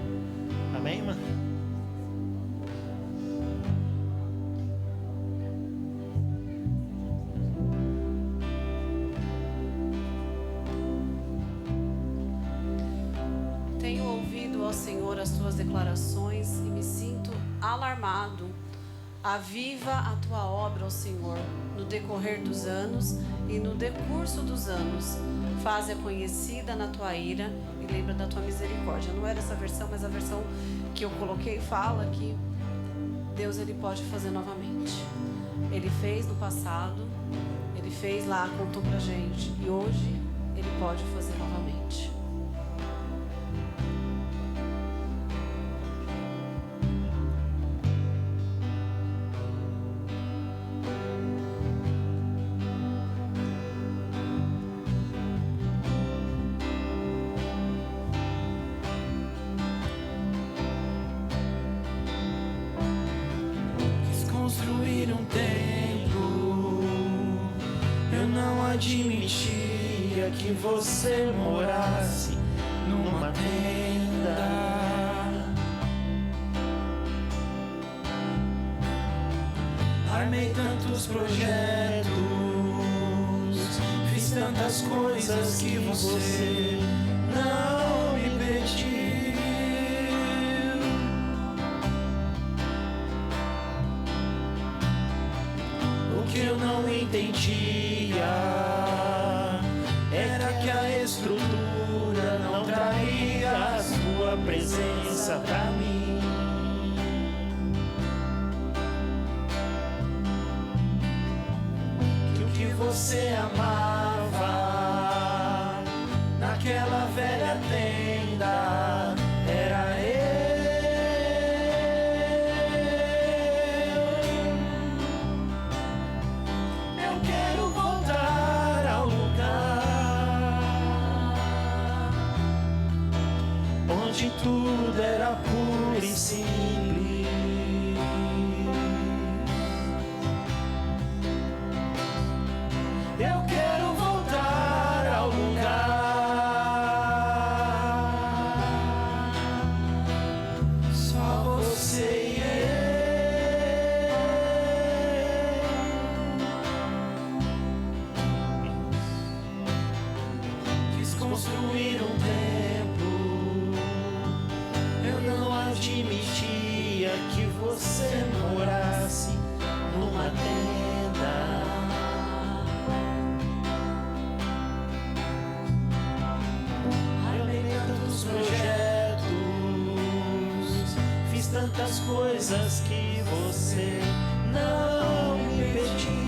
Amém, irmã? Tenho ouvido, ó Senhor, as tuas declarações e me sinto alarmado. Aviva a tua obra, ó Senhor, no decorrer dos anos e no decurso dos anos. Faze-a conhecida na tua ira e lembra da tua misericórdia. Não era essa versão, mas a versão que eu coloquei fala que Deus, ele pode fazer novamente. Ele fez no passado, ele fez lá, contou pra gente, e hoje ele pode fazer novamente. Construir um templo, eu não admitia que você morasse numa tenda. Armei tantos projetos, fiz tantas coisas que você não me pediu. O que eu não entendia era que a estrutura não traria a sua presença pra mim. Que o que você amava naquela velha tenda era eu. Eu quero voltar ao lugar onde tudo era puro e simples. Eu quero voltar ao lugar só você e eu. Quis construir um templo, eu não admitia que você morasse numa tenda. Armei tantos projetos, fiz tantas coisas que você não me pediu.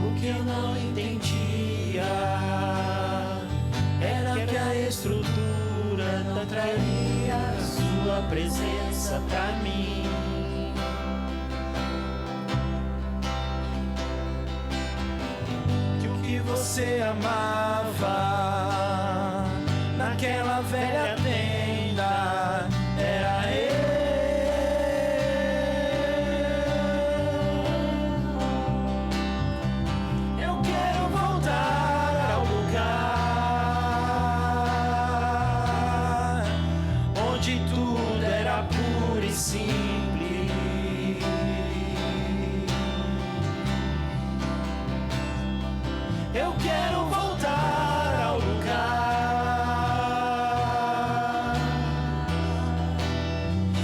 O que eu não entendia era que a estrutura não traria a sua presença pra mim. Que o que você amava naquela velha tenda era eu. Eu quero voltar ao lugar onde tudo era puro e simples. Eu quero voltar ao lugar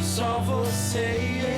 só você e eu.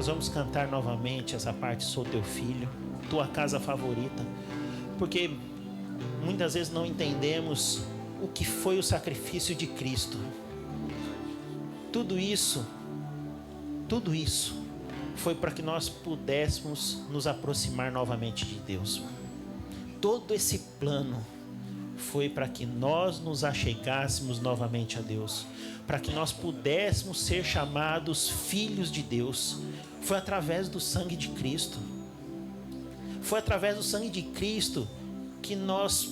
nós vamos cantar novamente essa parte Sou Teu Filho, Tua Casa Favorita, porque muitas vezes não entendemos o que foi o sacrifício de Cristo. Tudo isso foi para que nós pudéssemos nos aproximar novamente de Deus. Todo esse plano foi para que nós nos achegássemos novamente a Deus, para que nós pudéssemos ser chamados filhos de Deus. Foi através do sangue de Cristo. Foi através do sangue de Cristo que nós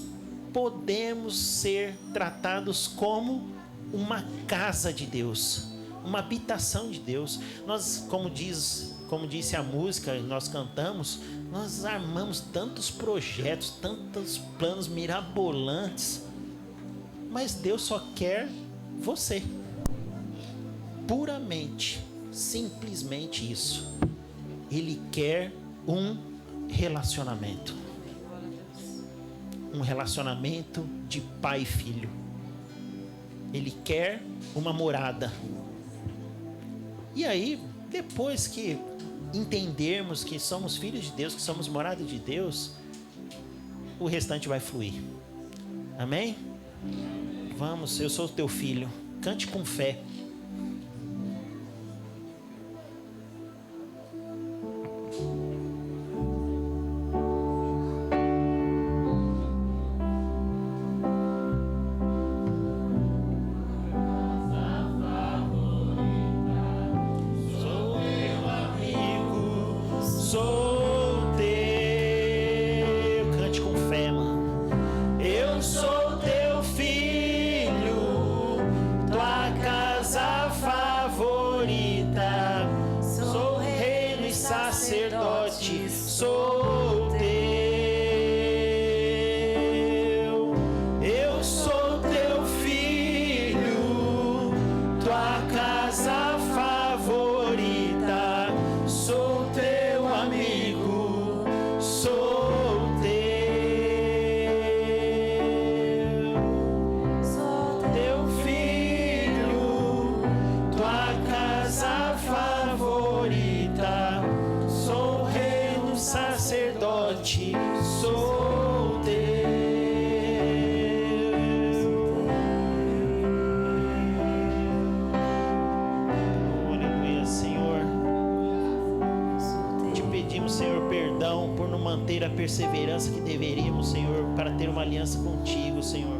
podemos ser tratados como uma casa de Deus, uma habitação de Deus. Nós, como disse a música, nós cantamos, nós armamos tantos projetos, tantos planos mirabolantes, mas Deus só quer você. Puramente, simplesmente isso. Ele quer um relacionamento. Um relacionamento de pai e filho. Ele quer uma morada. E aí, depois que entendermos que somos filhos de Deus, que somos morada de Deus, o restante vai fluir. Amém? Vamos, eu sou teu filho. Cante com fé. A perseverança que deveríamos, Senhor, para ter uma aliança contigo, Senhor.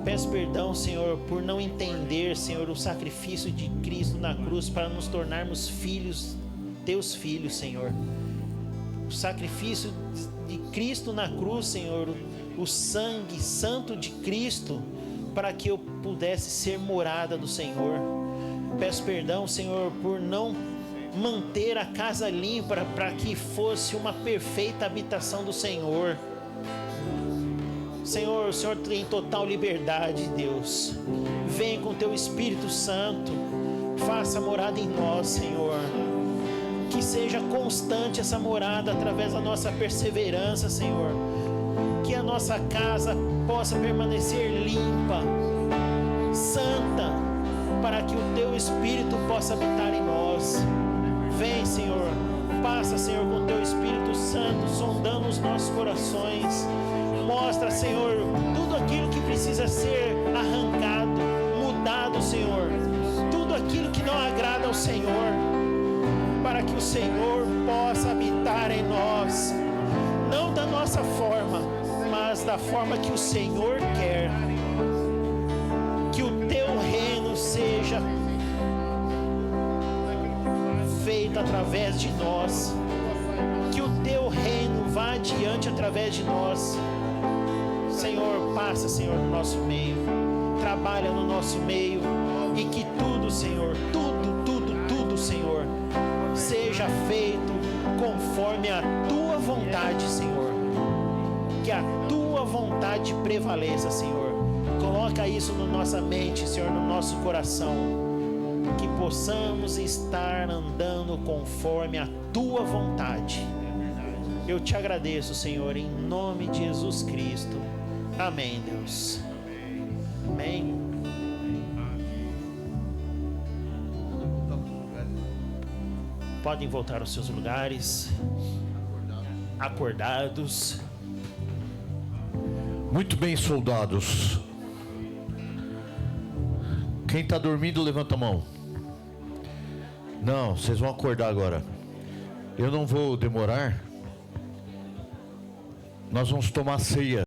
Peço perdão, Senhor, por não entender, Senhor, o sacrifício de Cristo na cruz para nos tornarmos filhos, teus filhos, Senhor. O sacrifício de Cristo na cruz, Senhor, o sangue santo de Cristo, para que eu pudesse ser morada do Senhor. Peço perdão, Senhor, por não manter a casa limpa para que fosse uma perfeita habitação do Senhor. Senhor, o Senhor tem total liberdade, Deus. Vem com teu Espírito Santo, faça morada em nós, Senhor. Que seja constante essa morada através da nossa perseverança, Senhor. Que a nossa casa possa permanecer limpa, santa, para que o teu Espírito possa habitar em nós. Vem, Senhor, passa, Senhor, com teu Espírito Santo, sondando os nossos corações. Mostra, Senhor, tudo aquilo que precisa ser arrancado, mudado, Senhor. Tudo aquilo que não agrada ao Senhor, para que o Senhor possa habitar em nós. Não da nossa forma, mas da forma que o Senhor quer. Que o teu reino seja feito através de nós, que o teu reino vá adiante através de nós. Senhor, passa, Senhor, no nosso meio, trabalha no nosso meio, e que tudo, Senhor, tudo, Senhor, seja feito conforme a tua vontade, Senhor. Que a tua vontade prevaleça, Senhor. Coloca isso na nossa mente, Senhor, no nosso coração. Que possamos estar andando conforme a tua vontade. Eu te agradeço, Senhor, em nome de Jesus Cristo. Amém, Deus. Amém. Podem voltar aos seus lugares, acordados. Muito bem, soldados. Quem está dormindo, levanta a mão. Não, vocês vão acordar agora. Eu não vou demorar. Nós vamos tomar ceia.